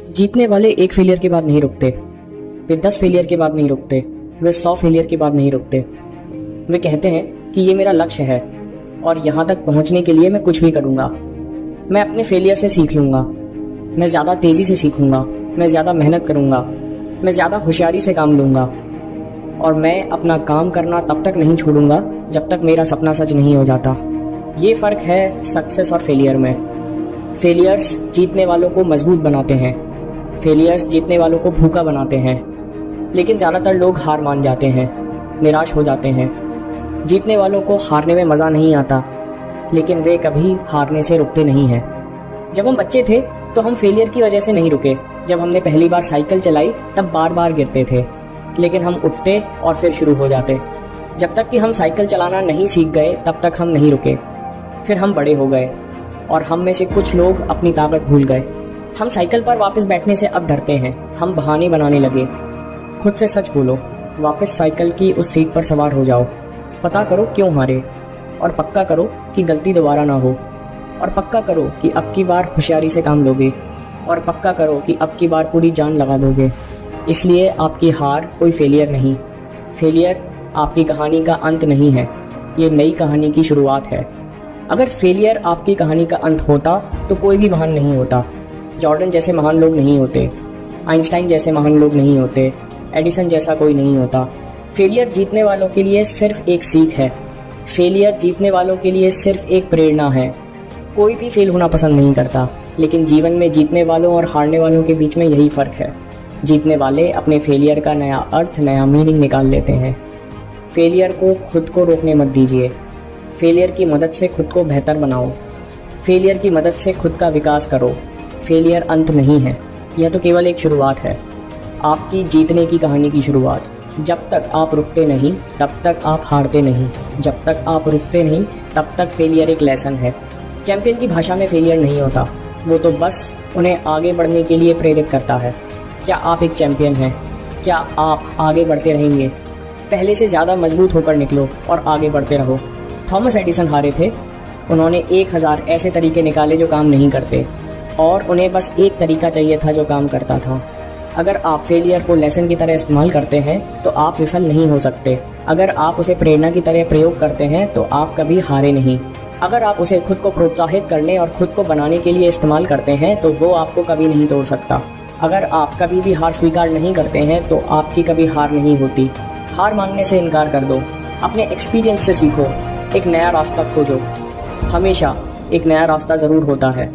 जीतने वाले एक फेलियर के बाद नहीं रुकते, वे 10 फेलियर के बाद नहीं रुकते, वे 100 फेलियर के बाद नहीं रुकते। वे कहते हैं कि ये मेरा लक्ष्य है और यहाँ तक पहुँचने के लिए मैं कुछ भी करूँगा। मैं अपने फेलियर से सीख लूँगा, मैं ज़्यादा तेज़ी से सीखूँगा, मैं ज़्यादा मेहनत करूँगा, मैं ज़्यादा होशियारी से काम लूँगा और मैं अपना काम करना तब तक नहीं छोड़ूंगा जब तक मेरा सपना सच नहीं हो जाता। ये फ़र्क है सक्सेस और फेलियर में। फेलियर्स जीतने वालों को मजबूत बनाते हैं, फेलियर्स जीतने वालों को भूखा बनाते हैं। लेकिन ज़्यादातर लोग हार मान जाते हैं, निराश हो जाते हैं। जीतने वालों को हारने में मज़ा नहीं आता, लेकिन वे कभी हारने से रुकते नहीं हैं। जब हम बच्चे थे तो हम फेलियर की वजह से नहीं रुके। जब हमने पहली बार साइकिल चलाई तब बार बार गिरते थे, लेकिन हम उठते और फिर शुरू हो जाते। जब तक कि हम साइकिल चलाना नहीं सीख गए तब तक हम नहीं रुके। फिर हम बड़े हो गए और हम में से कुछ लोग अपनी ताकत भूल गए। हम साइकिल पर वापस बैठने से अब डरते हैं, हम बहाने बनाने लगे। खुद से सच बोलो, वापस साइकिल की उस सीट पर सवार हो जाओ। पता करो क्यों हारे और पक्का करो कि गलती दोबारा ना हो, और पक्का करो कि अब की बार होशियारी से काम लोगे, और पक्का करो कि अब की बार पूरी जान लगा दोगे। इसलिए आपकी हार कोई फेलियर नहीं, फेलियर आपकी कहानी का अंत नहीं है, ये नई कहानी की शुरुआत है। अगर फेलियर आपकी कहानी का अंत होता तो कोई भी महान नहीं होता। जॉर्डन जैसे महान लोग नहीं होते, आइंस्टाइन जैसे महान लोग नहीं होते, एडिसन जैसा कोई नहीं होता। फेलियर जीतने वालों के लिए सिर्फ एक सीख है, फेलियर जीतने वालों के लिए सिर्फ एक प्रेरणा है। कोई भी फेल होना पसंद नहीं करता, लेकिन जीवन में जीतने वालों और हारने वालों के बीच में यही फ़र्क है। जीतने वाले अपने फेलियर का नया अर्थ, नया मीनिंग निकाल लेते हैं। फेलियर को खुद को रोकने मत दीजिए, फेलियर की मदद से खुद को बेहतर बनाओ, फेलियर की मदद से खुद का विकास करो। फेलियर अंत नहीं है, यह तो केवल एक शुरुआत है, आपकी जीतने की कहानी की शुरुआत। जब तक आप रुकते नहीं तब तक आप हारते नहीं, जब तक आप रुकते नहीं तब तक फेलियर एक लेसन है। चैंपियन की भाषा में फेलियर नहीं होता, वो तो बस उन्हें आगे बढ़ने के लिए प्रेरित करता है। क्या आप एक चैंपियन हैं? क्या आप आगे बढ़ते रहेंगे? पहले से ज़्यादा मजबूत होकर निकलो और आगे बढ़ते रहो। थॉमस एडिसन हारे थे, उन्होंने 1000 ऐसे तरीके निकाले जो काम नहीं करते, और उन्हें बस एक तरीका चाहिए था जो काम करता था। अगर आप फेलियर को लेसन की तरह इस्तेमाल करते हैं तो आप विफल नहीं हो सकते। अगर आप उसे प्रेरणा की तरह प्रयोग करते हैं तो आप कभी हारे नहीं। अगर आप उसे खुद को प्रोत्साहित करने और खुद को बनाने के लिए इस्तेमाल करते हैं तो वो आपको कभी नहीं तोड़ सकता। अगर आप कभी भी हार स्वीकार नहीं करते हैं तो आपकी कभी हार नहीं होती। हार मानने से इनकार कर दो, अपने एक्सपीरियंस से सीखो, एक नया रास्ता खोजो। हमेशा एक नया रास्ता ज़रूर होता है।